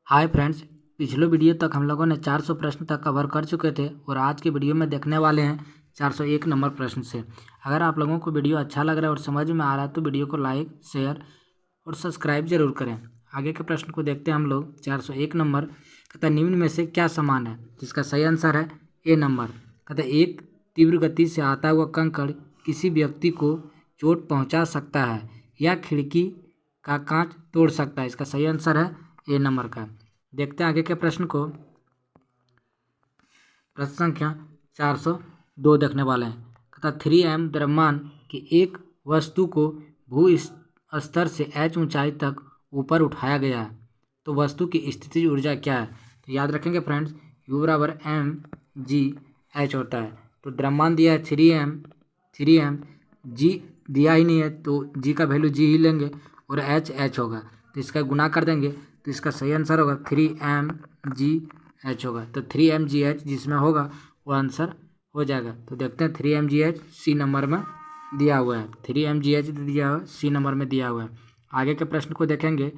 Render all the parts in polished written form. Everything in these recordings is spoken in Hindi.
हाय फ्रेंड्स, पिछले वीडियो तक हम लोगों ने 400 प्रश्न तक कवर कर चुके थे और आज के वीडियो में देखने वाले हैं 401 नंबर प्रश्न से। अगर आप लोगों को वीडियो अच्छा लग रहा है और समझ में आ रहा है तो वीडियो को लाइक, शेयर और सब्सक्राइब जरूर करें। आगे के प्रश्न को देखते हैं हम लोग। 401 नंबर कहता निम्न में से क्या समान है, जिसका सही आंसर है ए नंबर। कहता एक तीव्र गति से आता हुआ कंकड़ किसी व्यक्ति को चोट पहुँचा सकता है या खिड़की का कांच तोड़ सकता है। इसका सही आंसर है ए नंबर का। देखते हैं आगे के प्रश्न को। प्रश्न संख्या 402 देखने वाले हैं। कहता 3m द्रव्यमान की एक वस्तु को भू स्तर से h ऊंचाई तक ऊपर उठाया गया है, तो वस्तु की स्थितिज ऊर्जा क्या है। तो याद रखेंगे फ्रेंड्स, U बराबर mg/h होता है। तो द्रव्यमान दिया है 3m, g दिया ही नहीं है तो g का वैल्यू g ही लेंगे और h होगा, तो इसका गुना कर देंगे तो इसका सही आंसर होगा 3mgh होगा। तो 3mgh जिसमें होगा वो आंसर हो जाएगा। तो देखते हैं 3mgh सी नंबर में दिया हुआ है। 3mgh दिया हुआ है, सी नंबर में दिया हुआ है। आगे के प्रश्न को देखेंगे।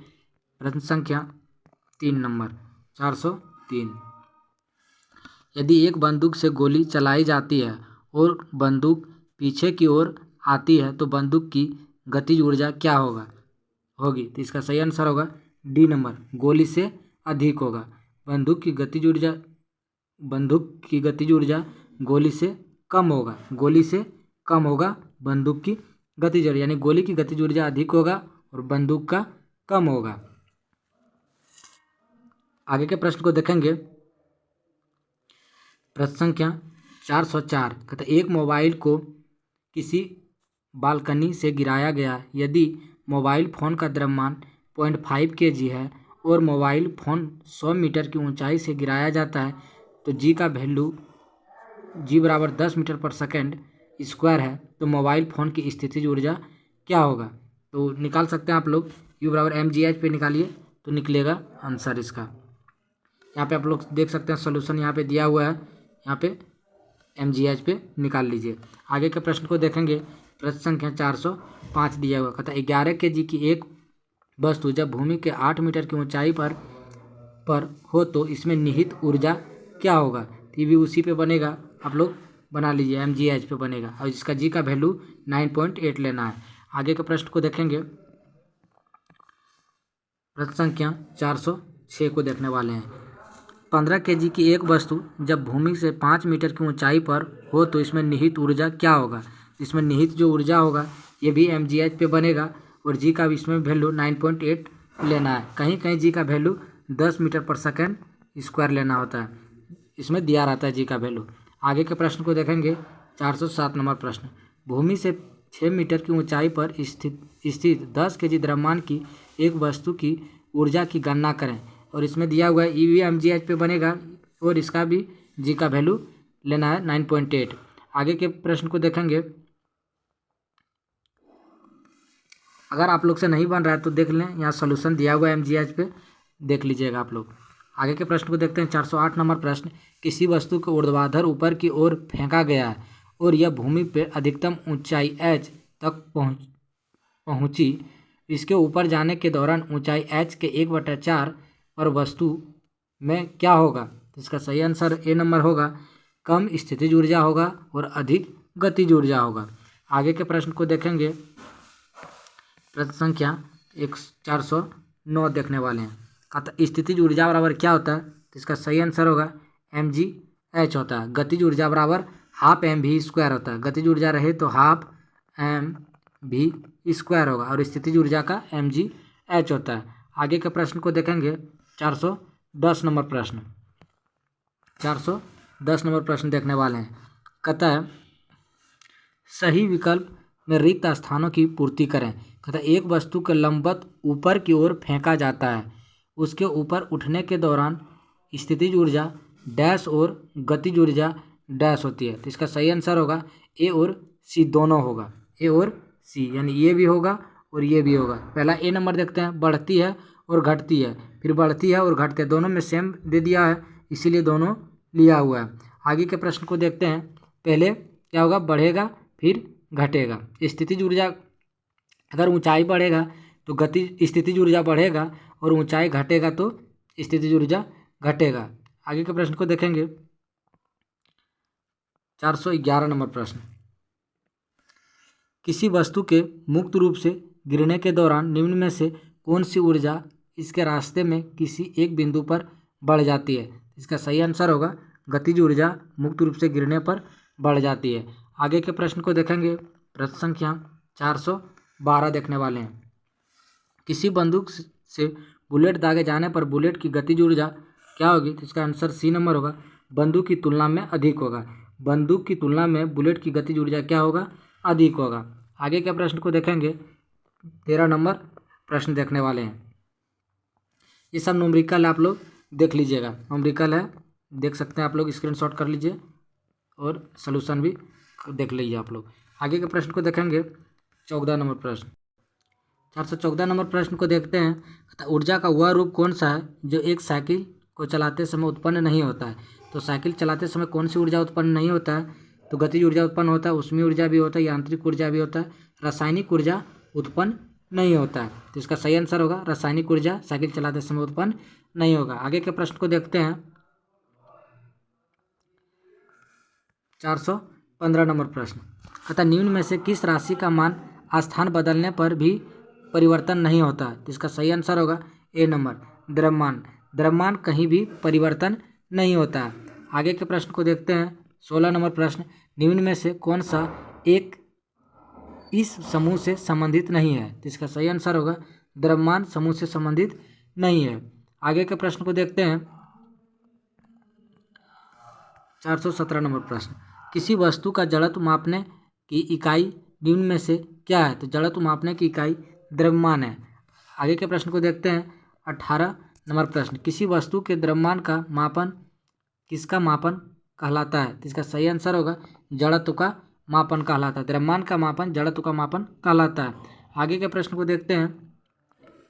प्रश्न संख्या 3 नंबर 403। यदि एक बंदूक से गोली चलाई जाती है और बंदूक पीछे की ओर आती है तो बंदूक की गतिज ऊर्जा क्या होगी। तो इसका सही आंसर होगा डी नंबर, गोली से अधिक होगा। बंदूक की गतिज ऊर्जा गोली से कम होगा बंदूक की गतिज ऊर्जा, यानी गोली की गतिज ऊर्जा अधिक होगा और बंदूक का कम होगा। आगे के प्रश्न को देखेंगे। प्रश्न संख्या 404। कहता एक मोबाइल को किसी बालकनी से गिराया गया। यदि मोबाइल फ़ोन का द्रव्यमान 0.5 kg है और मोबाइल फ़ोन 100 मीटर की ऊंचाई से गिराया जाता है तो जी का वैल्यू जी बराबर 10 मीटर पर सेकेंड स्क्वायर है, तो मोबाइल फ़ोन की स्थितिज ऊर्जा क्या होगा। तो निकाल सकते हैं आप लोग, U बराबर mgh पे निकालिए तो निकलेगा आंसर इसका। यहाँ पे आप लोग देख सकते हैं सोल्यूशन यहाँ पे दिया हुआ है, यहाँ पे mgh पे निकाल लीजिए। आगे के प्रश्न को देखेंगे। प्रश्न संख्या 405 दिया हुआ। कहता 11 kg की एक वस्तु जब भूमि के 8 मीटर की ऊंचाई पर हो तो इसमें निहित ऊर्जा क्या होगा। तो ये भी उसी पे बनेगा, आप लोग बना लीजिए, mgh पे बनेगा और इसका जी का वैल्यू 9.8 लेना है। आगे के प्रश्न को देखेंगे। प्रश्न संख्या 406 को देखने वाले हैं। 15 kg की एक वस्तु जब भूमि से 5 मीटर की ऊंचाई पर हो तो इसमें निहित ऊर्जा क्या होगा। इसमें निहित जो ऊर्जा होगा ये भी mgh पे बनेगा और जी का भी इसमें वैल्यू 9.8 लेना है। कहीं कहीं जी का वैल्यू 10 मीटर पर सेकेंड स्क्वायर लेना होता है, इसमें दिया रहता है जी का वैल्यू। आगे के प्रश्न को देखेंगे। 407 नंबर प्रश्न। भूमि से 6 मीटर की ऊंचाई पर स्थित 10 kg द्रव्यमान की एक वस्तु की ऊर्जा की गणना करें, और इसमें दिया हुआ है ई भी mgh पे बनेगा और इसका भी जी का वैल्यू लेना है 9.8। आगे के प्रश्न को देखेंगे। अगर आप लोग से नहीं बन रहा है तो देख लें, यहाँ सोल्यूशन दिया हुआ है mgh पे, देख लीजिएगा आप लोग। आगे के प्रश्न को देखते हैं। 408 नंबर प्रश्न। किसी वस्तु को ऊर्ध्वाधर ऊपर की ओर फेंका गया है और यह भूमि पर अधिकतम ऊंचाई h तक पहुंची। इसके ऊपर जाने के दौरान ऊंचाई h के 1/4 पर वस्तु में क्या होगा। इसका सही आंसर ए नंबर होगा, कम स्थितिज ऊर्जा होगा और अधिक गतिज ऊर्जा होगा। आगे के प्रश्न को देखेंगे। प्रश्न संख्या 409 देखने वाले हैं। कहता स्थितिज ऊर्जा बराबर क्या होता है। तो इसका सही आंसर होगा mgh होता है। गतिज ऊर्जा बराबर हाफ mv² होता है। गतिज ऊर्जा रहे तो हाफ mv² होगा और स्थितिज ऊर्जा का mgh होता है। आगे के प्रश्न को देखेंगे। 410 नंबर प्रश्न। 410 नंबर प्रश्न देखने वाले हैं। कहता है सही विकल्प में रिक्त स्थानों की पूर्ति करें। कहता एक वस्तु के लंबवत ऊपर की ओर फेंका जाता है, उसके ऊपर उठने के दौरान स्थितिज ऊर्जा डैश और गतिज ऊर्जा डैश होती है। तो इसका सही आंसर होगा ए और सी दोनों होगा, ए और सी, यानी ये भी होगा और ये भी होगा। पहला ए नंबर देखते हैं। बढ़ती है और घटती है, फिर बढ़ती है और घटती है, दोनों में सेम दे दिया है इसीलिए दोनों लिया हुआ है। आगे के प्रश्न को देखते हैं। पहले क्या होगा, बढ़ेगा फिर घटेगा। स्थितिज ऊर्जा अगर ऊंचाई बढ़ेगा तो गति स्थितिज ऊर्जा बढ़ेगा और ऊंचाई घटेगा तो स्थितिज ऊर्जा घटेगा। आगे के प्रश्न को देखेंगे। 411 नंबर प्रश्न, किसी वस्तु के मुक्त रूप से गिरने के दौरान निम्न में से कौन सी ऊर्जा इसके रास्ते में किसी एक बिंदु पर बढ़ जाती है? इसका सही आंसर होगा गतिज ऊर्जा मुक्त रूप से गिरने पर बढ़ जाती है। आगे के प्रश्न को देखेंगे। प्रश्न संख्या 412 देखने वाले हैं। किसी बंदूक से बुलेट दागे जाने पर बुलेट की गतिज ऊर्जा क्या होगी? तो इसका आंसर सी नंबर होगा, बंदूक की तुलना में अधिक होगा। बंदूक की तुलना में बुलेट की गतिज ऊर्जा क्या होगा? अधिक होगा। आगे के प्रश्न को देखेंगे। 13 नंबर प्रश्न देखने वाले हैं। ये सब न्यूमेरिकल आप लोग देख लीजिएगा, न्यूमेरिकल है, देख सकते हैं आप लोग, स्क्रीनशॉट कर लीजिए और सलूशन भी देख लीजिए आप लोग। आगे के प्रश्न को देखेंगे। 14 नंबर प्रश्न, 414 नंबर प्रश्न को देखते हैं। ऊर्जा का वह रूप कौन सा है जो एक साइकिल को चलाते समय उत्पन्न नहीं होता है? तो साइकिल चलाते समय कौन सी ऊर्जा उत्पन्न नहीं होता है? तो गतिज ऊर्जा उत्पन्न होता है, ऊष्मीय ऊर्जा भी होता है, यांत्रिक ऊर्जा भी होता है, रासायनिक ऊर्जा उत्पन्न नहीं होता है। तो इसका सही आंसर होगा रासायनिक ऊर्जा साइकिल चलाते समय उत्पन्न नहीं होगा। आगे के प्रश्न को देखते हैं। 415 नंबर प्रश्न, अतः निम्न में से किस राशि का मान स्थान बदलने पर भी परिवर्तन नहीं होता है? तो इसका सही आंसर होगा ए नंबर, द्रव्यमान। द्रव्यमान कहीं भी परिवर्तन नहीं होता है। आगे के प्रश्न को देखते हैं। 16 नंबर प्रश्न, निम्न में से कौन सा एक इस समूह से संबंधित नहीं है? तो इसका सही आंसर होगा द्रव्यमान समूह से संबंधित नहीं है। आगे के प्रश्न को देखते हैं। 417 नंबर प्रश्न, किसी वस्तु का जड़त्व मापने की इकाई निम्न में से क्या है? तो जड़त्व मापने की इकाई द्रव्यमान है। आगे के प्रश्न को देखते हैं। 18 नंबर प्रश्न, किसी वस्तु के द्रव्यमान का मापन किसका मापन कहलाता है? तो इसका सही आंसर होगा जड़त्व का मापन कहलाता है। द्रव्यमान का मापन जड़त्व का मापन कहलाता है। आगे के प्रश्न को देखते हैं।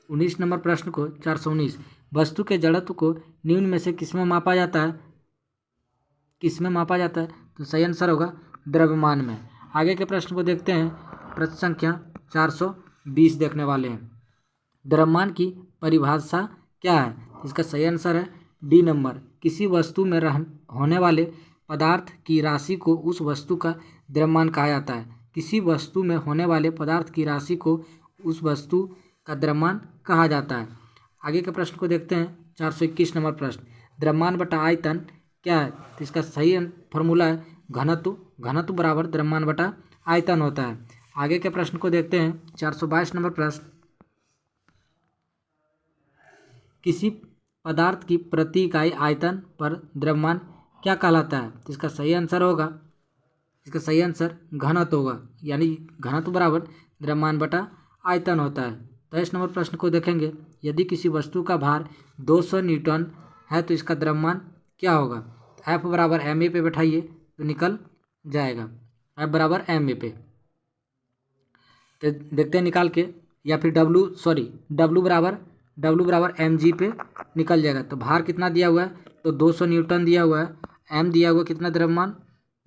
19 नंबर प्रश्न को 419, वस्तु के जड़त्व को निम्न में से किसमें मापा जाता है? किसमें मापा जाता है? तो सही आंसर होगा द्रव्यमान में। आगे के प्रश्न को देखते हैं। प्रश्न संख्या 420 देखने वाले हैं। द्रव्यमान की परिभाषा क्या है? इसका सही आंसर है डी नंबर, किसी वस्तु में होने वाले पदार्थ की राशि को उस वस्तु का द्रव्यमान कहा जाता है। किसी वस्तु में होने वाले पदार्थ की राशि को उस वस्तु का द्रव्यमान कहा जाता है। आगे के प्रश्न को देखते हैं। 421 नंबर प्रश्न, द्रव्यमान बटा आयतन क्या है? तो इसका सही फॉर्मूला है घनत्व। घनत्व बराबर द्रव्यमान बटा आयतन होता है। आगे के प्रश्न को देखते हैं। 422 नंबर प्रश्न, किसी पदार्थ की प्रति इकाई आयतन पर द्रव्यमान क्या कहलाता है? तो इसका सही आंसर होगा, इसका सही आंसर घनत्व होगा, यानी घनत्व बराबर द्रव्यमान बटा आयतन होता है। 23 नंबर प्रश्न को देखेंगे। यदि किसी वस्तु का भार 200 न्यूटन है तो इसका द्रव्यमान क्या होगा? एफ बराबर एम ए पे बैठाइए तो निकल जाएगा, एफ बराबर एम ए पे। तो देखते हैं निकाल के, या फिर डब्लू बराबर एम जी पे निकल जाएगा। तो भार कितना दिया हुआ है? तो 200 न्यूटन दिया हुआ है। एम दिया हुआ कितना द्रव्यमान?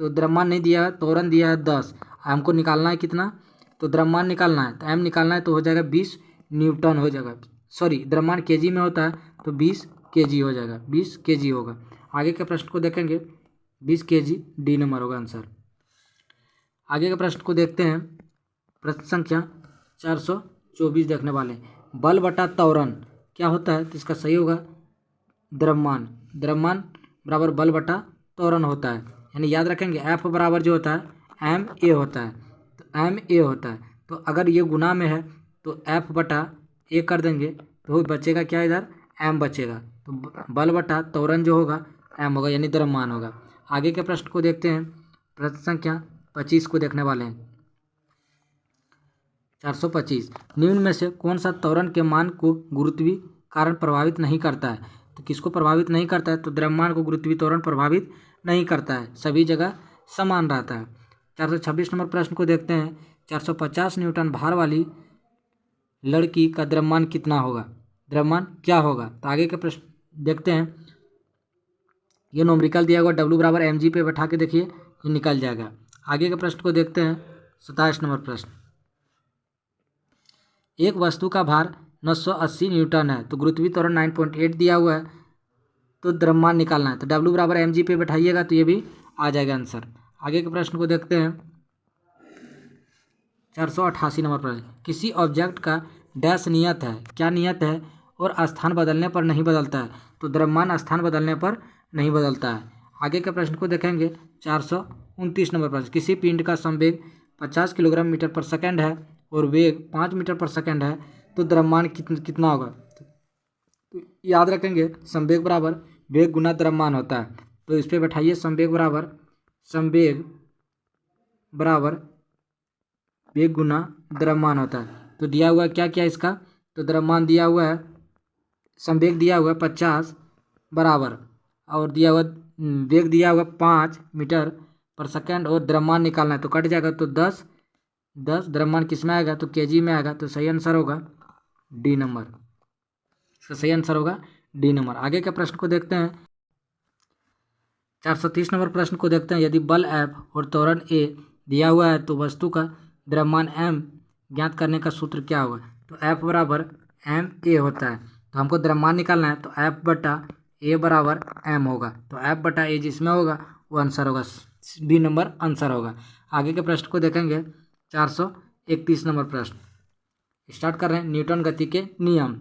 तो द्रव्यमान नहीं दिया है, त्वरण दिया है 10। हमको निकालना है कितना? तो द्रव्यमान निकालना है, तो एम निकालना है, तो हो जाएगा 20 न्यूटन हो जाएगा। द्रव्यमान केजी में होता है तो 20 केजी हो जाएगा, 20 केजी होगा। आगे के प्रश्न को देखेंगे। 20 केजी डी नंबर होगा आंसर। आगे के प्रश्न को देखते हैं। प्रश्न संख्या 424 देखने वाले हैं। बल बटा त्वरण क्या होता है? तो इसका सही होगा द्रव्यमान। द्रव्यमान बराबर बल बटा त्वरण होता है, यानी याद रखेंगे एफ बराबर जो होता है एम ए होता है, तो एम ए होता है। तो अगर ये गुना में है तो एफ बटा ए कर देंगे तो बचेगा क्या? इधर एम बचेगा। तो बल बटा त्वरण जो होगा एम होगा, यानी द्रव्यमान होगा। आगे के प्रश्न को देखते हैं। प्रश्न संख्या 25 को देखने वाले हैं। 425, निम्न में से कौन सा त्वरण के मान को गुरुत्वीय कारण प्रभावित नहीं करता है? तो किसको प्रभावित नहीं करता है? तो द्रव्यमान को गुरुत्वीय त्वरण प्रभावित नहीं करता है, सभी जगह समान रहता है। 426 नंबर प्रश्न को देखते हैं। 450 न्यूटन भार वाली लड़की का द्रव्यमान कितना होगा? द्रव्यमान क्या होगा? तो आगे के प्रश्न देखते हैं। ये न्यूमेरिकल दिया हुआ डब्ल्यू बराबर एम जी पे बैठा के देखिए, ये निकल जाएगा। आगे के प्रश्न को देखते हैं। 27 नंबर प्रश्न, एक वस्तु का भार 980 न्यूटन है। तो गुरुत्वीय त्वरण 9.8 दिया हुआ है, तो द्रव्यमान निकालना है। तो W बराबर mg पे बैठाइएगा तो ये भी आ जाएगा आंसर। आगे के प्रश्न को देखते हैं। 488 नंबर प्रश्न, किसी ऑब्जेक्ट का डैश नियत है, क्या नियत है, और स्थान बदलने पर नहीं बदलता है। तो द्रव्यमान स्थान बदलने पर नहीं बदलता है। आगे के प्रश्न को देखेंगे। 429 नंबर प्रश्न, किसी पिंड का संवेग 50 किलोग्राम मीटर पर सेकंड है और वेग 5 मीटर पर सेकंड है, तो द्रव्यमान कितना होगा। तो याद रखेंगे संवेग बराबर वेग गुना द्रव्यमान होता है। तो इस पर बैठाइए, संवेग बराबर वेग गुना द्रव्यमान होता है। तो दिया हुआ क्या क्या इसका, तो द्रव्यमान दिया हुआ है, संवेग दिया हुआ है 50 बराबर, और दिया हुआ वेग दिया हुआ 5 मीटर पर सेकंड, और द्रव्यमान निकालना है। तो कट जाएगा, तो 10 द्रव्यमान किस में आएगा, तो केजी में आएगा। तो सही आंसर होगा डी नंबर। इसका सही आंसर होगा डी नंबर। आगे के प्रश्न को देखते हैं। 430 नंबर प्रश्न को देखते हैं। यदि बल F और त्वरण a दिया हुआ है तो वस्तु का द्रव्यमान m ज्ञात करने का सूत्र क्या होगा। तो F बराबर ma होता है। तो हमको द्रव्यमान निकालना है, तो F बटा a बराबर m होगा। तो F बटा a जिसमें होगा वो आंसर होगा, बी नंबर आंसर होगा। आगे के प्रश्न को देखेंगे। 431 नंबर प्रश्न स्टार्ट कर रहे हैं। न्यूटन गति के नियम।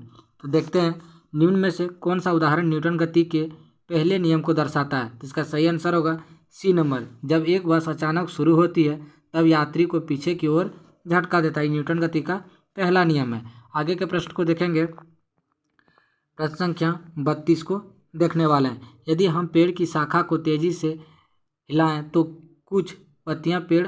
तो देखते हैं निम्न में से कौन सा उदाहरण न्यूटन गति के पहले नियम को दर्शाता है। तो इसका सही आंसर होगा सी नंबर। जब एक बस अचानक शुरू होती है तब यात्री को पीछे की ओर झटका देता है। न्यूटन गति का पहला नियम है। आगे के प्रश्न को देखेंगे। प्रश्न संख्या 32 को देखने वाले हैं। यदि हम पेड़ की शाखा को तेजी से हिलाएं तो कुछ पत्तियां पेड़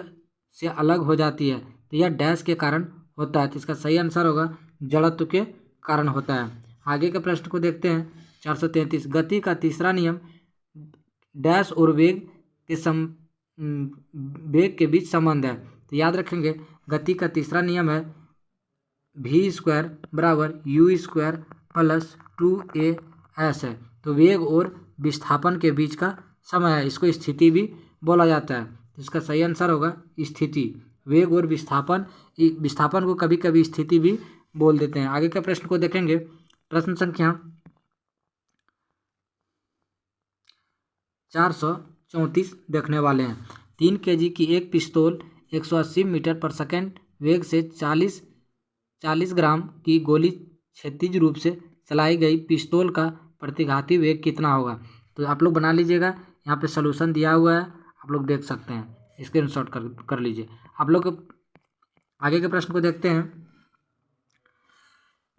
से अलग हो जाती है, तो यह डैश के कारण होता है। तो इसका सही आंसर होगा जड़त्व के कारण होता है। आगे के प्रश्न को देखते हैं। 433 गति का तीसरा नियम डैश और वेग के बीच संबंध है। तो याद रखेंगे गति का तीसरा नियम है v² बराबर u² प्लस 2as है। तो वेग और विस्थापन के बीच का समय है, इसको स्थिति भी बोला जाता है। तो इसका सही आंसर होगा स्थिति। वेग और विस्थापन को कभी कभी स्थिति भी बोल देते हैं। आगे के प्रश्न को देखेंगे। प्रश्न संख्या 434 देखने वाले हैं। 3 kg की एक पिस्तौल 180 मीटर पर सेकंड वेग से 40 ग्राम की गोली क्षैतिज रूप से चलाई गई पिस्तौल का प्रतिघाती वेग कितना होगा। तो आप लोग बना लीजिएगा, यहाँ पे सॉल्यूशन दिया हुआ है, आप लोग देख सकते हैं, स्क्रीनशॉट कर लीजिए। आप लोग आगे के प्रश्न को देखते हैं।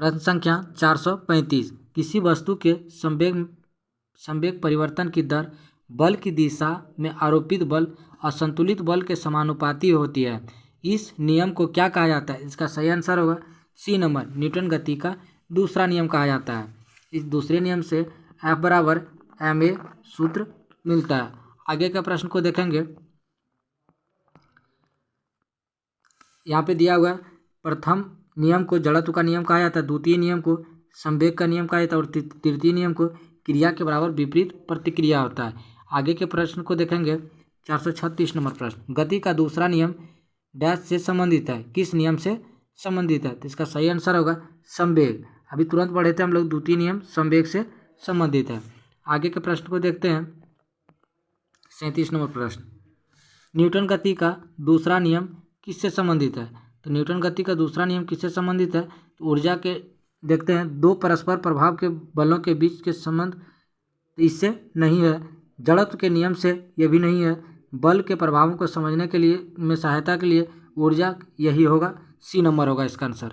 प्रश्न संख्या 435 किसी वस्तु के संवेग परिवर्तन की दर बल की दिशा में आरोपित बल असंतुलित बल के समानुपाती होती है। इस नियम को क्या कहा जाता है। इसका सही आंसर होगा सी नंबर, न्यूटन गति का दूसरा नियम कहा जाता है। इस दूसरे नियम से F बराबर ma सूत्र मिलता है। आगे का प्रश्न को देखेंगे। यहाँ पे दिया हुआ है प्रथम नियम को जड़त्व का नियम कहा जाता है, द्वितीय नियम को संवेग का नियम कहा जाता है, और तृतीय नियम को क्रिया के बराबर विपरीत प्रतिक्रिया होता है। आगे के प्रश्न को देखेंगे। 436 नंबर प्रश्न गति का दूसरा नियम डैश से संबंधित है, किस नियम से संबंधित है। तो इसका सही आंसर होगा संवेग। अभी तुरंत पढ़े थे हम लोग, द्वितीय नियम संवेग से संबंधित है। आगे के प्रश्न को देखते हैं। 37 नंबर प्रश्न न्यूटन गति का दूसरा नियम किससे संबंधित है। तो न्यूटन गति का दूसरा नियम किससे संबंधित है। तो ऊर्जा के देखते हैं, दो परस्पर प्रभाव के बलों के बीच के संबंध इससे नहीं है। जड़त्व के नियम से यह भी नहीं है। बल के प्रभावों को समझने के लिए में सहायता के लिए ऊर्जा यही होगा, सी नंबर होगा इसका आंसर।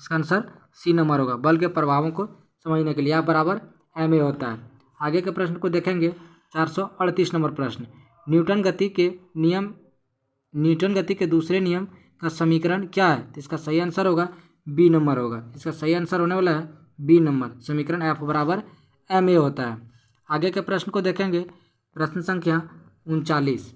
इसका आंसर सी नंबर होगा, बल के प्रभावों को समझने के लिए। यहाँ बराबर ma होता है। आगे के प्रश्न को देखेंगे। 438 नंबर प्रश्न न्यूटन गति के दूसरे नियम का समीकरण क्या है। तो इसका सही आंसर होगा बी नंबर होगा। इसका सही आंसर होने वाला है बी नंबर, समीकरण F बराबर ma होता है। आगे के प्रश्न को देखेंगे। प्रश्न संख्या 39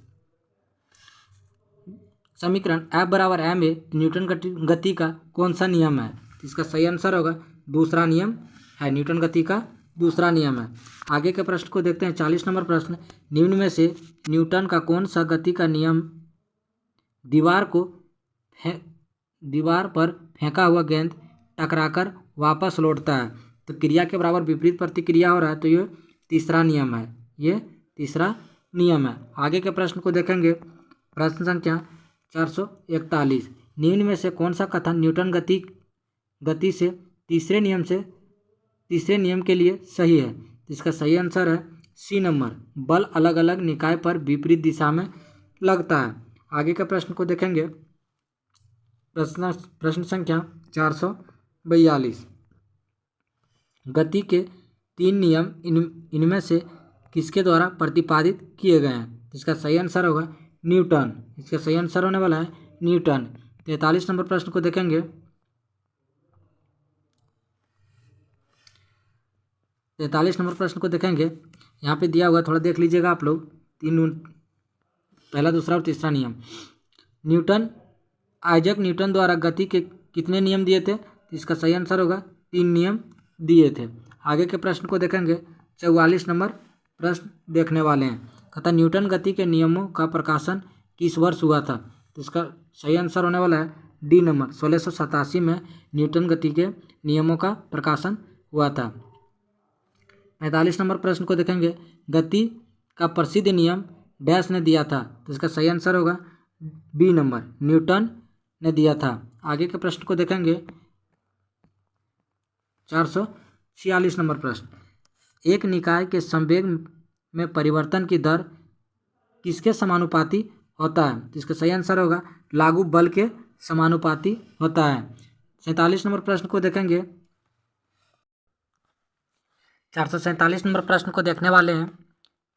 समीकरण F बराबर ma न्यूटन गति का कौन सा नियम है। तो इसका सही आंसर होगा दूसरा नियम है, न्यूटन गति का दूसरा नियम है। आगे के प्रश्न को देखते हैं। 40 नंबर प्रश्न निम्न में से न्यूटन का कौन सा गति का नियम दीवार पर फेंका हुआ गेंद टकराकर वापस लौटता है। तो क्रिया के बराबर विपरीत प्रतिक्रिया हो रहा है, तो ये तीसरा नियम है, ये तीसरा नियम है। आगे के प्रश्न को देखेंगे। प्रश्न संख्या 441, निम्न में से कौन सा कथन न्यूटन गति से तीसरे नियम के लिए सही है? इसका सही आंसर है सी नंबर, बल अलग अलग निकाय पर विपरीत दिशा में लगता है। आगे के प्रश्न को देखेंगे। प्रश्न संख्या 442, गति के 3 नियम इनमें से किसके द्वारा प्रतिपादित किए गए हैं? इसका सही आंसर होगा न्यूटन, इसका सही आंसर होने वाला है न्यूटन। 43 नंबर प्रश्न को देखेंगे। 43 नंबर प्रश्न को देखेंगे। यहाँ पे दिया हुआ, थोड़ा देख लीजिएगा आप लोग, पहला, दूसरा और तीसरा नियम। आइजैक न्यूटन द्वारा गति के कितने नियम दिए थे? इसका सही आंसर होगा 3 नियम दिए थे। आगे के प्रश्न को देखेंगे। 44 नंबर प्रश्न देखने वाले हैं। कहता न्यूटन गति के नियमों का प्रकाशन किस वर्ष हुआ था? तो इसका सही आंसर होने वाला है डी नंबर, 1687 में न्यूटन गति के नियमों का प्रकाशन हुआ था। 45 नंबर प्रश्न को देखेंगे। गति का प्रसिद्ध नियम डैश ने दिया था? तो इसका सही आंसर होगा बी नंबर, न्यूटन ने दिया था। आगे के प्रश्न को देखेंगे। 446 नंबर प्रश्न, एक निकाय के संवेग में परिवर्तन की दर किसके समानुपाती होता है? तो इसका सही आंसर होगा लागू बल के समानुपाती होता है। 47 नंबर प्रश्न को देखेंगे। 447 नंबर प्रश्न को देखने वाले हैं।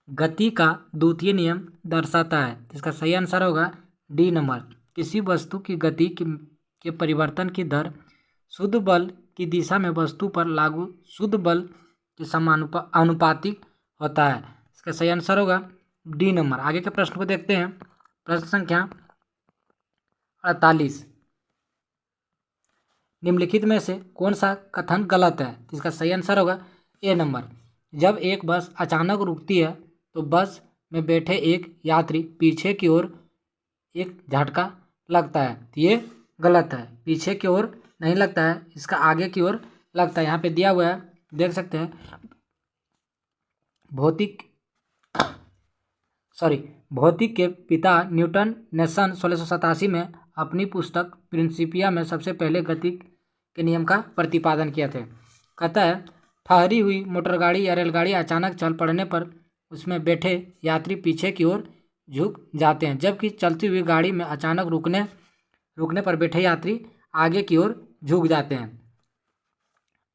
गति का द्वितीय नियम दर्शाता है? इसका सही आंसर होगा डी नंबर, किसी वस्तु की गति के परिवर्तन की दर शुद्ध बल की दिशा में वस्तु पर लागू शुद्ध बल के समानुपातिक होता है। इसका सही आंसर होगा डी नंबर। आगे के प्रश्न को देखते हैं। प्रश्न संख्या 48, निम्नलिखित में से कौन सा कथन गलत है? इसका सही आंसर होगा ए नंबर, जब एक बस अचानक रुकती है तो बस में बैठे एक यात्री पीछे की ओर एक झटका लगता है। तो ये गलत है, पीछे की ओर नहीं लगता है, इसका आगे की ओर लगता है। यहाँ पे दिया हुआ है, देख सकते हैं। भौतिक के पिता न्यूटन ने सन 1687 में अपनी पुस्तक प्रिंसिपिया में सबसे पहले गति के नियम का प्रतिपादन किया था। कहता है, ठहरी हुई मोटरगाड़ी या रेलगाड़ी अचानक चल पड़ने पर उसमें बैठे यात्री पीछे की ओर झुक जाते हैं, जबकि चलती हुई गाड़ी में अचानक रुकने पर बैठे यात्री आगे की ओर झुक जाते हैं।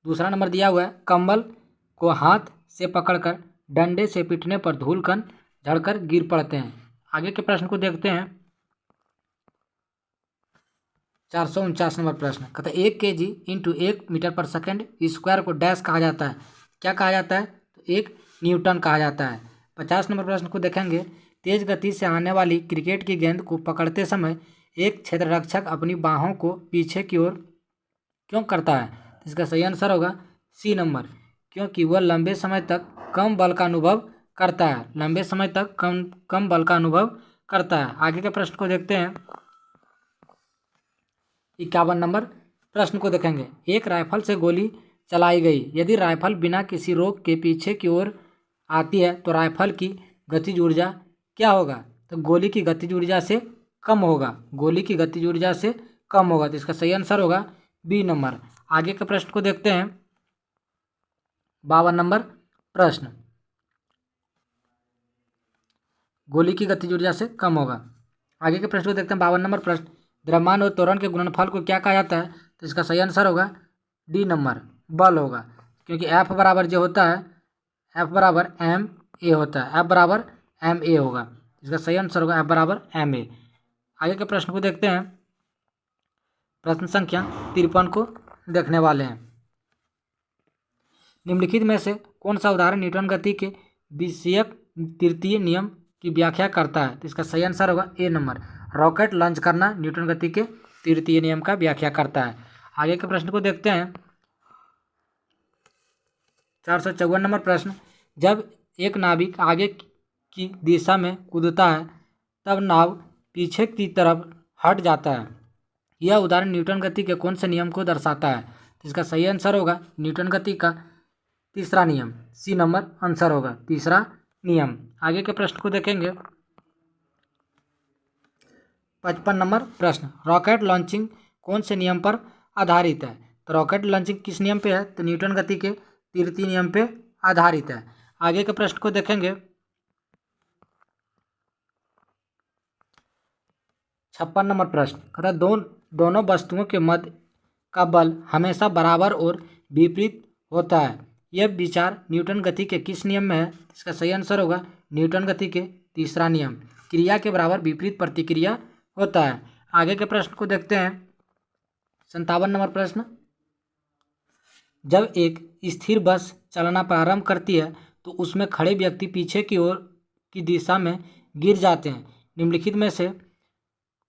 दूसरा नंबर दिया हुआ है, कंबल को हाथ से पकड़कर डंडे से पीटने पर धूलकण झड़कर गिर पड़ते हैं। आगे के प्रश्न को देखते हैं। 449 नंबर प्रश्न, कहता है 1 kg इंटू 1 मीटर पर सेकेंड स्क्वायर को डैश कहा जाता है? क्या कहा जाता है? तो 1 न्यूटन कहा जाता है। 50 नंबर प्रश्न को देखेंगे। तेज गति से आने वाली क्रिकेट की गेंद को पकड़ते समय एक क्षेत्ररक्षक अपनी बाहों को पीछे की ओर क्यों करता है? तो इसका सही आंसर होगा सी नंबर, क्योंकि वह लंबे समय तक कम बल का अनुभव करता है, लंबे समय तक कम बल का अनुभव करता है। आगे के प्रश्न को देखते हैं। 51 नंबर प्रश्न को देखेंगे। एक राइफल से गोली चलाई गई, यदि राइफल बिना किसी रोक के पीछे की ओर आती है तो राइफल की गतिज ऊर्जा क्या होगा? तो गोली की गतिज ऊर्जा से कम होगा, गोली की गतिज ऊर्जा से कम होगा। तो इसका सही आंसर होगा बी नंबर। आगे के प्रश्न को देखते हैं। 52 नंबर प्रश्न, गोली की गतिज ऊर्जा से कम होगा। आगे के प्रश्न को देखते हैं। 52 नंबर प्रश्न, द्रव्यमान और त्वरण के गुणनफल को क्या कहा जाता है? तो इसका सही आंसर होगा डी नंबर, बल होगा, क्योंकि एफ बराबर जो होता है, एफ बराबर एम ए होता है, एफ बराबर एम ए होगा। इसका सही आंसर होगा एफ बराबर एम ए। आगे के प्रश्न को देखते हैं। प्रश्न संख्या 53 को देखने वाले हैं। निम्नलिखित में से कौन सा उदाहरण न्यूटन गति के विषयक तृतीय नियम की व्याख्या करता है? तो इसका सही आंसर होगा ए नंबर, रॉकेट लॉन्च करना न्यूटन गति के तृतीय नियम का व्याख्या करता है। आगे के प्रश्न को देखते हैं। 454 नंबर प्रश्न, जब एक नाविक आगे की दिशा में कूदता है तब नाव पीछे की तरफ हट जाता है। यह उदाहरण न्यूटन गति के कौन से नियम को दर्शाता है? तो इसका सही आंसर होगा न्यूटन गति का तीसरा नियम, सी नंबर आंसर होगा तीसरा नियम। आगे के प्रश्न को देखेंगे। 55 नंबर प्रश्न, रॉकेट लॉन्चिंग कौन से नियम पर आधारित है? तो रॉकेट लॉन्चिंग किस नियम पे है? तो न्यूटन गति के तृतीय नियम पे आधारित है। आगे के प्रश्न को देखेंगे। 56 नंबर प्रश्न, कहता है दोनों वस्तुओं के मध्य का बल हमेशा बराबर और विपरीत होता है। यह विचार न्यूटन गति के किस नियम में है? इसका सही आंसर होगा न्यूटन गति के तीसरा नियम, क्रिया के बराबर विपरीत प्रतिक्रिया होता है। आगे के प्रश्न को देखते हैं। 57 नंबर प्रश्न, जब एक स्थिर बस चलना प्रारंभ करती है तो उसमें खड़े व्यक्ति पीछे की ओर की दिशा में गिर जाते हैं। निम्नलिखित में से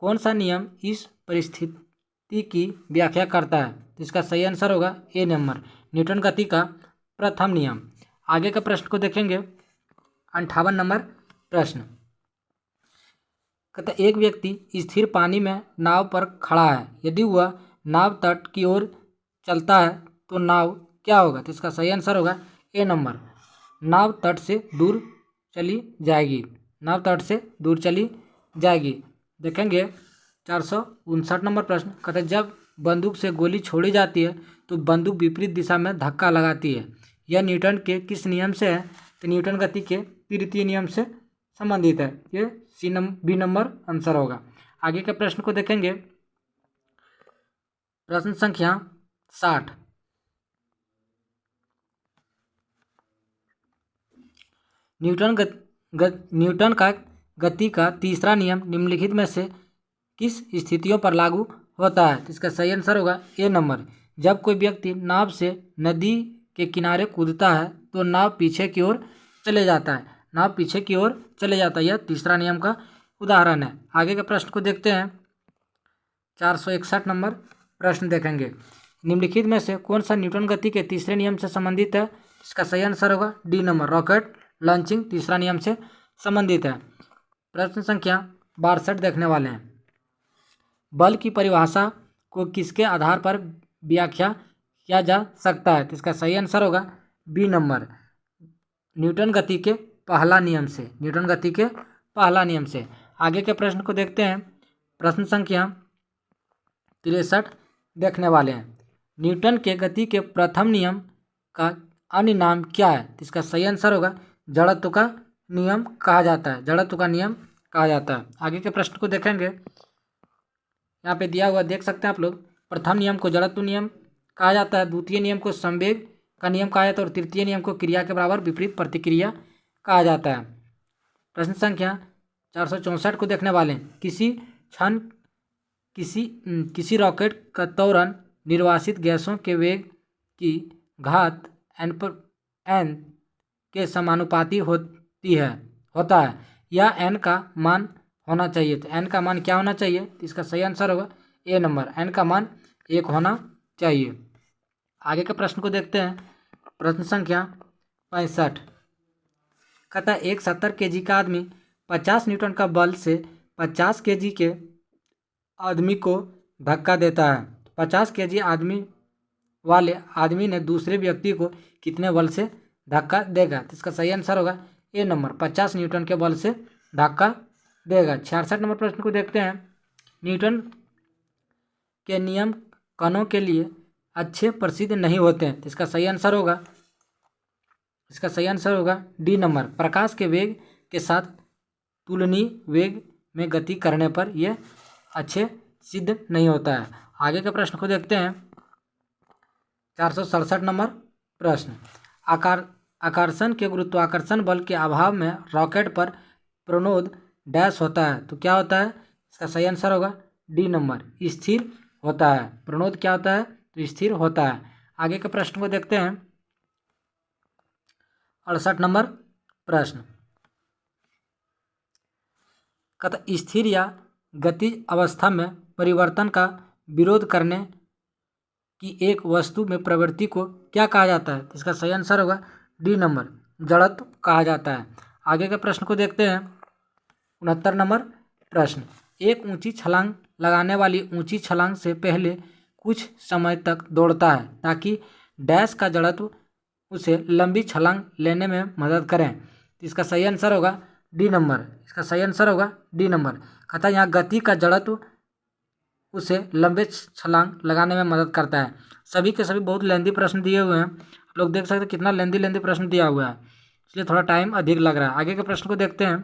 कौन सा नियम इस परिस्थिति की व्याख्या करता है? तो इसका सही आंसर होगा ए नंबर, न्यूटन गति का प्रथम नियम। आगे के प्रश्न को देखेंगे। 58 नंबर प्रश्न, कहता एक व्यक्ति स्थिर पानी में नाव पर खड़ा है। यदि वह नाव तट की ओर चलता है तो नाव क्या होगा? तो इसका सही आंसर होगा ए नंबर, नाव तट से दूर चली जाएगी, नाव तट से दूर चली जाएगी। देखेंगे 459 नंबर प्रश्न, कहते जब बंदूक से गोली छोड़ी जाती है तो बंदूक विपरीत दिशा में धक्का लगाती है। यह न्यूटन के किस नियम से है? तो न्यूटन गति के तृतीय नियम से संबंधित है। ये बी नंबर आंसर होगा। आगे के प्रश्न को देखेंगे। प्रश्न संख्या 60, न्यूटन का गति का तीसरा नियम निम्नलिखित में से किस स्थितियों पर लागू होता है? तो इसका सही आंसर होगा ए नंबर, जब कोई व्यक्ति नाव से नदी के किनारे कूदता है तो नाव पीछे की ओर चले जाता है, नाव पीछे की ओर चले जाता है। यह तीसरा नियम का उदाहरण है। आगे के प्रश्न को देखते हैं। 461 नंबर प्रश्न देखेंगे। निम्नलिखित में से कौन सा न्यूटन गति के तीसरे नियम से संबंधित है? इसका सही आंसर होगा डी नंबर, रॉकेट लॉन्चिंग तीसरा नियम से संबंधित है। प्रश्न संख्या 62 देखने वाले हैं। बल की परिभाषा को किसके आधार पर व्याख्या किया जा सकता है? तो इसका सही आंसर होगा बी नंबर, न्यूटन गति के पहला नियम से, न्यूटन गति के पहला नियम से। आगे के प्रश्न को देखते हैं। प्रश्न संख्या 63 देखने वाले हैं। न्यूटन के गति के प्रथम नियम का अन्य नाम क्या है? तो इसका सही आंसर होगा जड़त्व का नियम कहा जाता है, जड़त्व का नियम कहा जाता है। आगे के प्रश्न को देखेंगे। यहाँ पे दिया हुआ देख सकते हैं आप लोग। प्रथम नियम को जड़त्व नियम कहा जाता है, द्वितीय नियम को संवेग का नियम कहा जाता है और तृतीय नियम को क्रिया के बराबर विपरीत प्रतिक्रिया कहा जाता है। प्रश्न संख्या 464 को देखने वाले हैं। किसी क्षण किसी रॉकेट का त्वरण निर्वासित गैसों के वेग की घात n के समानुपाती होता है। यह n का मान होना चाहिए। तो n का मान क्या होना चाहिए? तो इसका सही आंसर होगा ए नंबर, n का मान 1 होना चाहिए। आगे के प्रश्न को देखते हैं। प्रश्न संख्या 65, कहता है एक 70 kg का आदमी 50 न्यूटन का बल से 50 kg के आदमी को धक्का देता है। 50 kg आदमी वाले आदमी ने दूसरे व्यक्ति को कितने बल से धक्का देगा? तो इसका सही आंसर होगा ए नंबर, 50 न्यूटन के बल से धक्का देगा। 66 नंबर प्रश्न को देखते हैं। न्यूटन के नियम कणों के लिए अच्छे प्रसिद्ध नहीं होते हैं। तो इसका सही आंसर होगा डी नंबर, प्रकाश के वेग के साथ तुलनीय वेग में गति करने पर यह अच्छे सिद्ध नहीं होता है। आगे के प्रश्न को देखते हैं। 467 नंबर प्रश्न, आकर्षण के गुरुत्वाकर्षण बल के अभाव में रॉकेट पर प्रणोद डैश होता है। तो क्या होता है? इसका सही आंसर होगा डी नंबर, स्थिर होता है। प्रणोद क्या होता है? तो स्थिर होता है। आगे के प्रश्न को देखते हैं। 68 नंबर प्रश्न, कहता स्थिर या गतिज अवस्था में परिवर्तन का विरोध करने की एक वस्तु में प्रवृत्ति को क्या कहा जाता है? इसका सही आंसर होगा डी नंबर, जड़त्व कहा जाता है। आगे के प्रश्न को देखते हैं। 69 नंबर प्रश्न, एक ऊंची छलांग लगाने वाली ऊंची छलांग से पहले कुछ समय तक दौड़ता है ताकि डैश का जड़त्व उसे लंबी छलांग लेने में मदद करें। तो इसका सही आंसर होगा डी नंबर। इसका सही आंसर होगा डी नंबर। कहता है यहाँ गति का जड़त्व उसे लंबे छलांग लगाने में मदद करता है। सभी के सभी बहुत लेंदी प्रश्न दिए हुए हैं, आप लोग देख सकते हैं कितना लेंदी प्रश्न दिया हुआ है, इसलिए थोड़ा टाइम अधिक लग रहा है। आगे के प्रश्न को देखते हैं।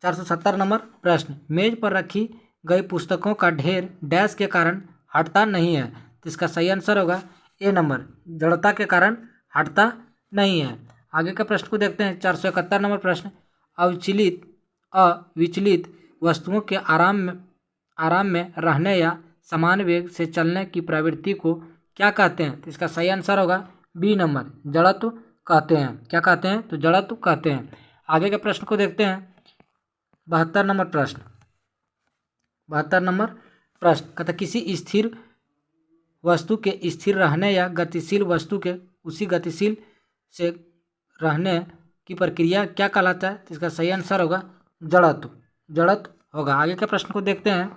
470 नंबर प्रश्न, मेज पर रखी गई पुस्तकों का ढेर डैश के कारण हटता नहीं है। तो इसका सही आंसर होगा ए नंबर, जड़ता के कारण हटता नहीं है। आगे के प्रश्न को देखते हैं। 471 नंबर प्रश्न, अविचलित वस्तुओं के आराम में रहने या समान वेग से चलने की प्रवृत्ति को क्या कहते हैं। तो इसका सही आंसर होगा बी नंबर, जड़त्व कहते हैं। क्या कहते हैं? तो जड़त्व कहते हैं। आगे के प्रश्न को देखते हैं। 72 नंबर प्रश्न, 72 नंबर प्रश्न कहता किसी स्थिर वस्तु के स्थिर रहने या गतिशील वस्तु के उसी गतिशील से रहने की प्रक्रिया क्या कहलाता है। तो इसका सही आंसर होगा जड़त्व, जड़त्व होगा। आगे के प्रश्न को देखते हैं।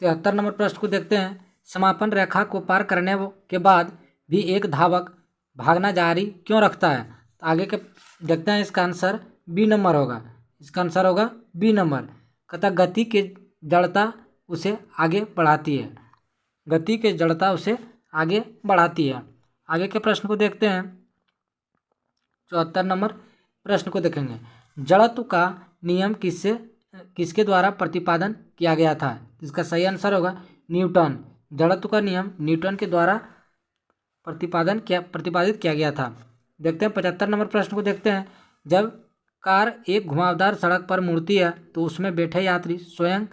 73 नंबर प्रश्न को देखते हैं। समापन रेखा को पार करने के बाद भी एक धावक भागना जारी क्यों रखता है। तो आगे के देखते हैं। इसका आंसर बी नंबर होगा। इसका आंसर होगा बी नंबर। कहता गति के जड़ता उसे आगे बढ़ाती है, गति के जड़ता उसे आगे बढ़ाती है। आगे के प्रश्न को देखते हैं। 74 नंबर प्रश्न को देखेंगे। जड़त्व का नियम किसके द्वारा प्रतिपादन किया गया था। इसका सही आंसर होगा न्यूटन। जड़त्व का नियम न्यूटन के द्वारा प्रतिपादित किया गया था। देखते हैं 75 नंबर प्रश्न को देखते हैं। जब कार एक घुमावदार सड़क पर मुड़ती है तो उसमें बैठे यात्री स्वयं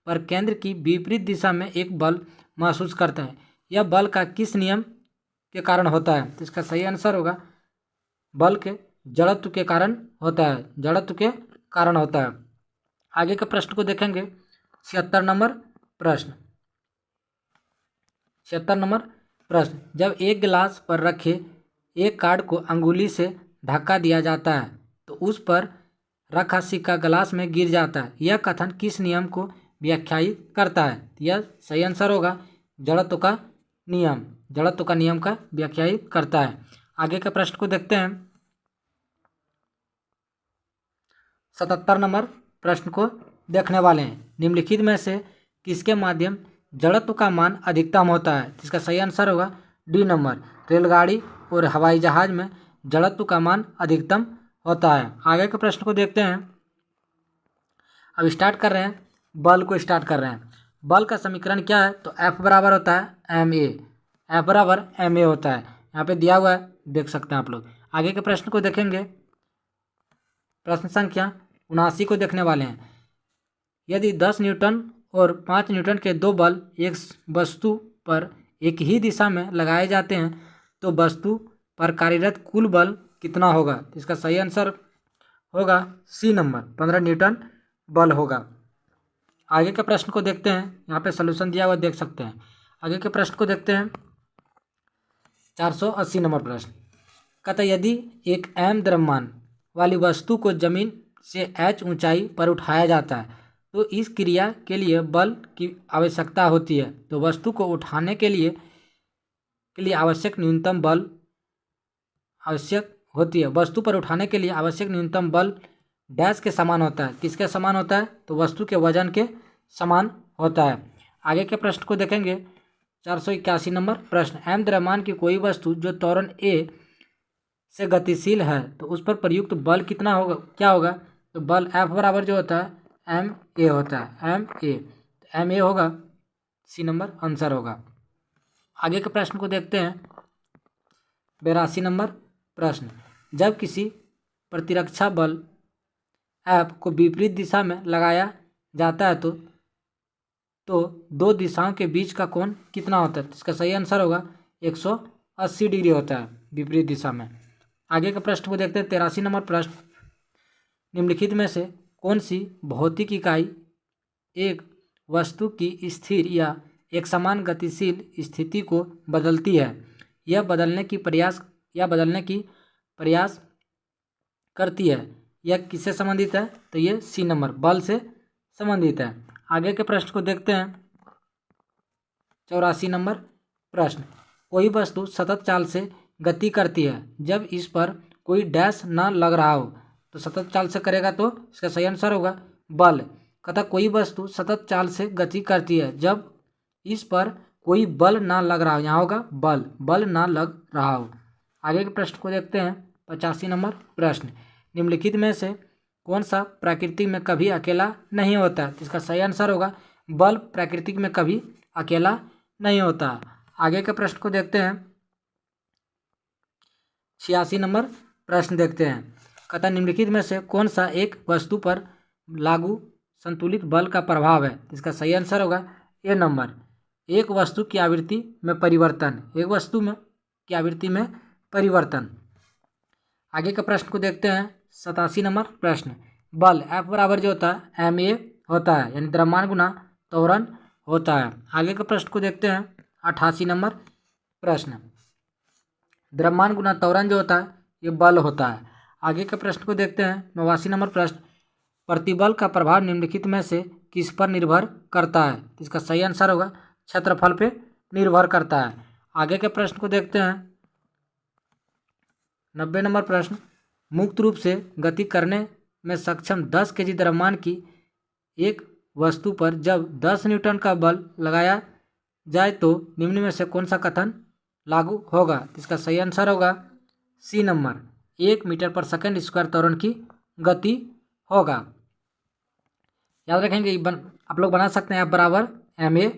पर केंद्र की विपरीत दिशा में एक बल महसूस करते हैं। यह बल का किस नियम के कारण होता है। तो इसका सही आंसर होगा बल के जड़त्व के कारण होता है, जड़त्व के कारण होता है। आगे के प्रश्न को देखेंगे। 76 नंबर प्रश्न, 76 नंबर प्रश्न, जब एक गिलास पर रखे एक कार्ड को अंगुली से धक्का दिया जाता है तो उस पर रखा सिक्का गिलास में गिर जाता है। यह कथन किस नियम को व्याख्यायित करता है। यह सही आंसर होगा जड़त्व का नियम, जड़त्व का नियम का व्याख्यायित करता है। आगे के प्रश्न को देखते हैं। 77 नंबर प्रश्न को देखने वाले हैं। निम्नलिखित में से किसके माध्यम जड़त्व का मान अधिकतम होता है। इसका सही आंसर होगा डी नंबर, रेलगाड़ी और हवाई जहाज में जड़त्व का मान अधिकतम होता है। आगे के प्रश्न को देखते हैं। अब स्टार्ट कर रहे हैं, बल को स्टार्ट कर रहे हैं। बल का समीकरण क्या है। तो F बराबर होता है एम ए, F बराबर एम ए होता है। यहाँ पे दिया हुआ है, देख सकते हैं आप लोग। आगे के प्रश्न को देखेंगे। प्रश्न संख्या 79 को देखने वाले हैं। यदि 10 न्यूटन और 5 न्यूटन के दो बल एक वस्तु पर एक ही दिशा में लगाए जाते हैं तो वस्तु पर कार्यरत कुल बल कितना होगा। इसका सही आंसर होगा सी नंबर, 15 न्यूटन बल होगा। आगे के प्रश्न को देखते हैं। यहाँ पे सॉल्यूशन दिया हुआ देख सकते हैं। आगे के प्रश्न को देखते हैं। 480 नंबर प्रश्न कहता है यदि एक m द्रव्यमान वाली वस्तु को जमीन से h ऊंचाई पर उठाया जाता है तो इस क्रिया के लिए बल की आवश्यकता होती है। तो वस्तु को उठाने के लिए आवश्यक न्यूनतम बल आवश्यक होती है। वस्तु पर उठाने के लिए आवश्यक न्यूनतम बल डैश के समान होता है। किसके समान होता है। तो वस्तु के वजन के समान होता है। आगे के प्रश्न को देखेंगे। 481 नंबर प्रश्न, m द्रव्यमान की कोई वस्तु जो त्वरण a से गतिशील है तो उस पर प्रयुक्त बल कितना होगा, क्या होगा। तो बल F बराबर जो होता है एम ए होता है, एम ए, तो एम ए होगा, सी नंबर आंसर होगा। आगे के प्रश्न को देखते हैं। 82 नंबर प्रश्न, जब किसी प्रतिरक्षा बल F को विपरीत दिशा में लगाया जाता है तो दो दिशाओं के बीच का कोण कितना होता है। इसका सही आंसर होगा 180 डिग्री होता है विपरीत दिशा में। आगे के प्रश्न को देखते हैं। 83 नंबर प्रश्न, निम्नलिखित में से कौन सी भौतिक इकाई एक वस्तु की स्थिर या एक समान गतिशील स्थिति को बदलती है। यह बदलने की प्रयास करती है। यह किससे संबंधित है। तो ये सी नंबर, बल से संबंधित है। आगे के प्रश्न को देखते हैं। 84 नंबर प्रश्न, कोई वस्तु सतत चाल से गति करती है जब इस पर कोई डैश न लग रहा हो, तो सतत चाल से करेगा तो इसका सही आंसर होगा बल। कहता कोई वस्तु सतत चाल से गति करती है जब इस पर कोई बल ना लग रहा हो, यहाँ होगा बल, बल ना लग रहा हो। आगे के प्रश्न को देखते हैं। 85 नंबर प्रश्न, निम्नलिखित में से कौन सा प्रकृति में कभी अकेला नहीं होता? तो इसका सही आंसर होगा बल प्राकृतिक में कभी अकेला नहीं होता। आगे के प्रश्न को देखते हैं। 86 नंबर प्रश्न देखते हैं। कहता निम्नलिखित में से कौन सा एक वस्तु पर लागू संतुलित बल का प्रभाव है? इसका सही आंसर होगा ए नंबर, एक वस्तु की आवृत्ति में परिवर्तन, एक वस्तु में की आवृत्ति में परिवर्तन। आगे के प्रश्न को देखते हैं। 87 नंबर प्रश्न, बल F बराबर जो होता है ma होता है, यानी द्रव्यमान गुना त्वरण होता है। आगे के प्रश्न को देखते हैं। 88 नंबर प्रश्न, द्रव्यमान गुना त्वरण जो होता है ये बल होता है। आगे के प्रश्न को देखते हैं। 89 नंबर प्रश्न, प्रतिबल का प्रभाव निम्नलिखित में से किस पर निर्भर करता है? इसका सही आंसर होगा क्षेत्रफल पे निर्भर करता है। आगे के प्रश्न को देखते हैं। 90 नंबर प्रश्न, मुक्त रूप से गति करने में सक्षम 10 केजी द्रव्यमान की एक वस्तु पर जब 10 न्यूटन का बल लगाया जाए तो निम्न में से कौन सा कथन लागू होगा? इसका सही आंसर होगा सी नंबर, 1 मीटर पर सेकंड स्क्वायर त्वरण की गति होगा। याद रखेंगे आप लोग बना सकते हैं F बराबर ma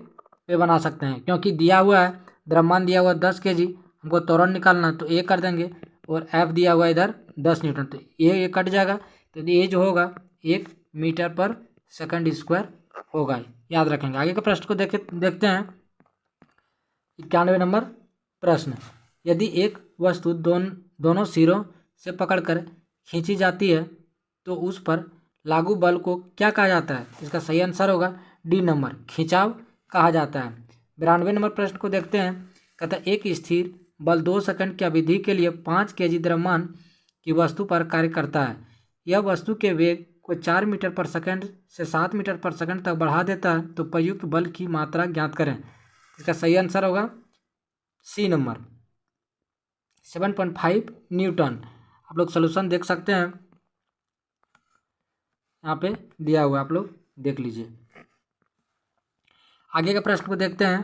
पे बना सकते हैं, क्योंकि दिया हुआ है द्रव्यमान दिया हुआ 10 केजी, हमको त्वरण निकालना है तो A कर देंगे और F दिया हुआ इधर 10 न्यूटन, तो ये कट जाएगा, तो ये जो होगा 1 मीटर पर सेकंड स्क्वायर होगा। याद रखेंगे। आगे के प्रश्न को देखते हैं। 91 नंबर प्रश्न, यदि एक वस्तु दोनों सिरों से पकड़कर खींची जाती है तो उस पर लागू बल को क्या कहा जाता है? इसका सही आंसर होगा डी नंबर, खिंचाव कहा जाता है। 92 नंबर प्रश्न को देखते हैं। कहता है एक स्थिर बल 2 सेकंड की अवधि के लिए 5 केजी द्रव्यमान की वस्तु पर कार्य करता है। यह वस्तु के वेग को 4 मीटर पर सेकंड से 7 मीटर पर सेकंड तक बढ़ा देता है, तो प्रयुक्त बल की मात्रा ज्ञात करें। इसका सही आंसर होगा सी नंबर, 7.5 न्यूटन। आप लोग सोल्यूशन देख सकते हैं, यहाँ पे दिया हुआ, आप लोग देख लीजिए। आगे के प्रश्न को देखते हैं।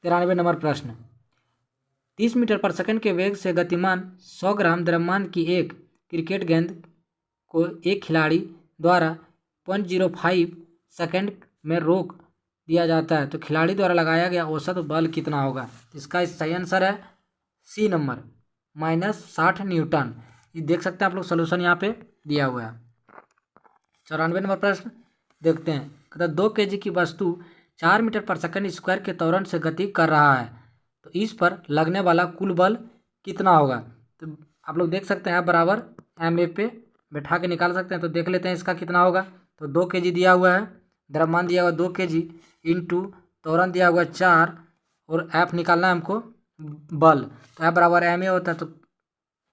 93 नंबर प्रश्न, 30 मीटर पर सेकंड के वेग से गतिमान 100 ग्राम द्रव्यमान की एक क्रिकेट गेंद को एक खिलाड़ी द्वारा 0.05 सेकंड में रोक दिया जाता है, तो खिलाड़ी द्वारा लगाया गया औसत बल कितना होगा? इसका सही आंसर है सी नंबर, -60 न्यूटन। ये देख सकते हैं आप लोग, सोल्यूशन यहाँ पे दिया हुआ है। 94 नंबर प्रश्न देखते हैं। कहता 2 केजी की वस्तु 4 मीटर पर सेकंड स्क्वायर के त्वरण से गति कर रहा है, तो इस पर लगने वाला कुल बल कितना होगा? तो आप लोग देख सकते हैं बराबर ma पे बैठा के निकाल सकते हैं, तो देख लेते हैं इसका कितना होगा। तो 2 केजी दिया हुआ है, द्रव्यमान दिया हुआ 2 केजी इंटू त्वरण दिया हुआ 4 और F निकालना है हमको बल, तो F बराबर ma होता है, तो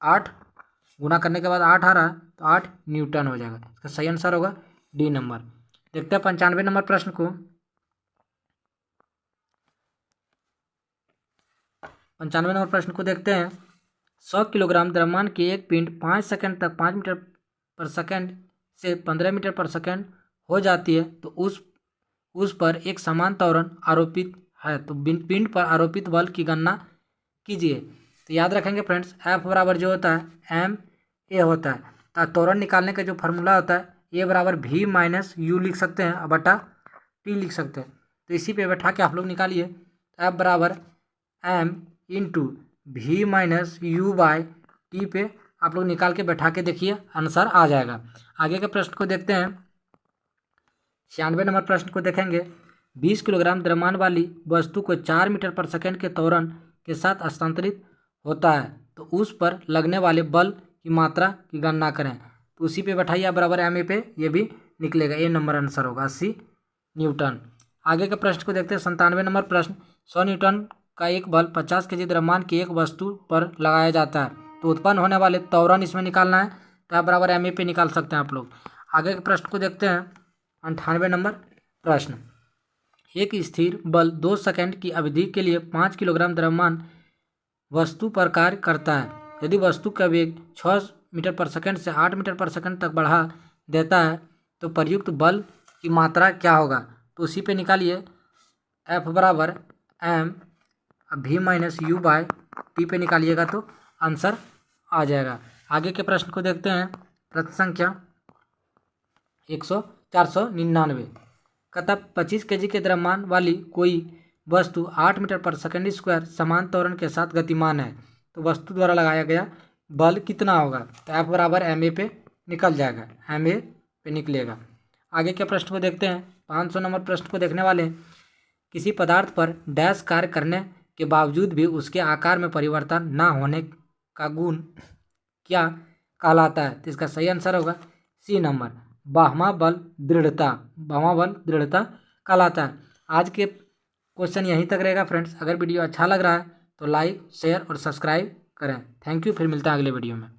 8 गुना करने के बाद 8 आ रहा है, तो 8 न्यूटन हो जाएगा। इसका सही आंसर होगा डी नंबर। देखते हैं 95 नंबर प्रश्न को। 95 नंबर प्रश्न को देखते हैं। 100 किलोग्राम द्रव्यमान की एक पिंड 5 सेकंड तक 5 मीटर पर सेकंड से 15 मीटर पर सेकंड हो जाती है, तो उस पर एक समान त्वरण आरोपित है, तो पिंड पर आरोपित बल की गणना कीजिए। तो याद रखेंगे फ्रेंड्स, F बराबर जो होता है ma होता है, तो त्वरण निकालने का जो फार्मूला होता है A बराबर v माइनस यू लिख सकते हैं, बटा t लिख सकते हैं, तो इसी पे बैठा के आप लोग निकालिए। तो F बराबर m into v minus u by t पे आप लोग निकाल के बैठा के देखिए, आंसर आ जाएगा। आगे के प्रश्न को देखते हैं। 96 नंबर प्रश्न को देखेंगे। 20 किलोग्राम द्रव्यमान वाली वस्तु को 4 मीटर पर सेकंड के त्वरण के साथ हस्तांतरित होता है, तो उस पर लगने वाले बल की मात्रा की गणना करें। तो उसी पे बैठाइए बराबर ma पे, ये भी निकलेगा, ए नंबर आंसर होगा 80 न्यूटन। आगे के प्रश्न को देखते हैं। 97 नंबर प्रश्न, 100 न्यूटन का एक बल 50 केजी द्रव्यमान की एक वस्तु पर लगाया जाता है, तो उत्पन्न होने वाले त्वरण इसमें निकालना है, तो आप बराबर ma पे निकाल सकते हैं आप लोग। आगे के प्रश्न को देखते हैं। 98 नंबर प्रश्न, एक स्थिर बल 2 सेकंड की अवधि के लिए 5 किलोग्राम द्रव्यमान वस्तु पर कार्य करता है। यदि वस्तु का वेग 6 मीटर पर सेकंड से 8 मीटर पर सेकंड तक बढ़ा देता है तो प्रयुक्त बल की मात्रा क्या होगा? तो उसी पे निकालिए, F बराबर m v minus u by t पे निकालिएगा तो आंसर आ जाएगा। आगे के प्रश्न को देखते हैं। प्रश्न संख्या 499 कहता 25 kg के द्रव्यमान वाली कोई वस्तु 8 मीटर पर सेकंड स्क्वायर समान त्वरण के साथ गतिमान है, तो वस्तु द्वारा लगाया गया बल कितना होगा? तो F बराबर ma पे निकल जाएगा, ma पे निकलेगा। आगे के प्रश्न को देखते हैं। 500 नंबर प्रश्न को देखने वाले, किसी पदार्थ पर डैश कार्य करने के बावजूद भी उसके आकार में परिवर्तन न होने का गुण क्या कहलाता है? तो इसका सही आंसर होगा सी नंबर, बाह्य बल दृढ़ता। बाह्य बल दृढ़ता कहलाता है। आज के क्वेश्चन यहीं तक रहेगा फ्रेंड्स। अगर वीडियो अच्छा लग रहा है तो लाइक, शेयर और सब्सक्राइब करें। थैंक यू, फिर मिलते हैं अगले वीडियो में।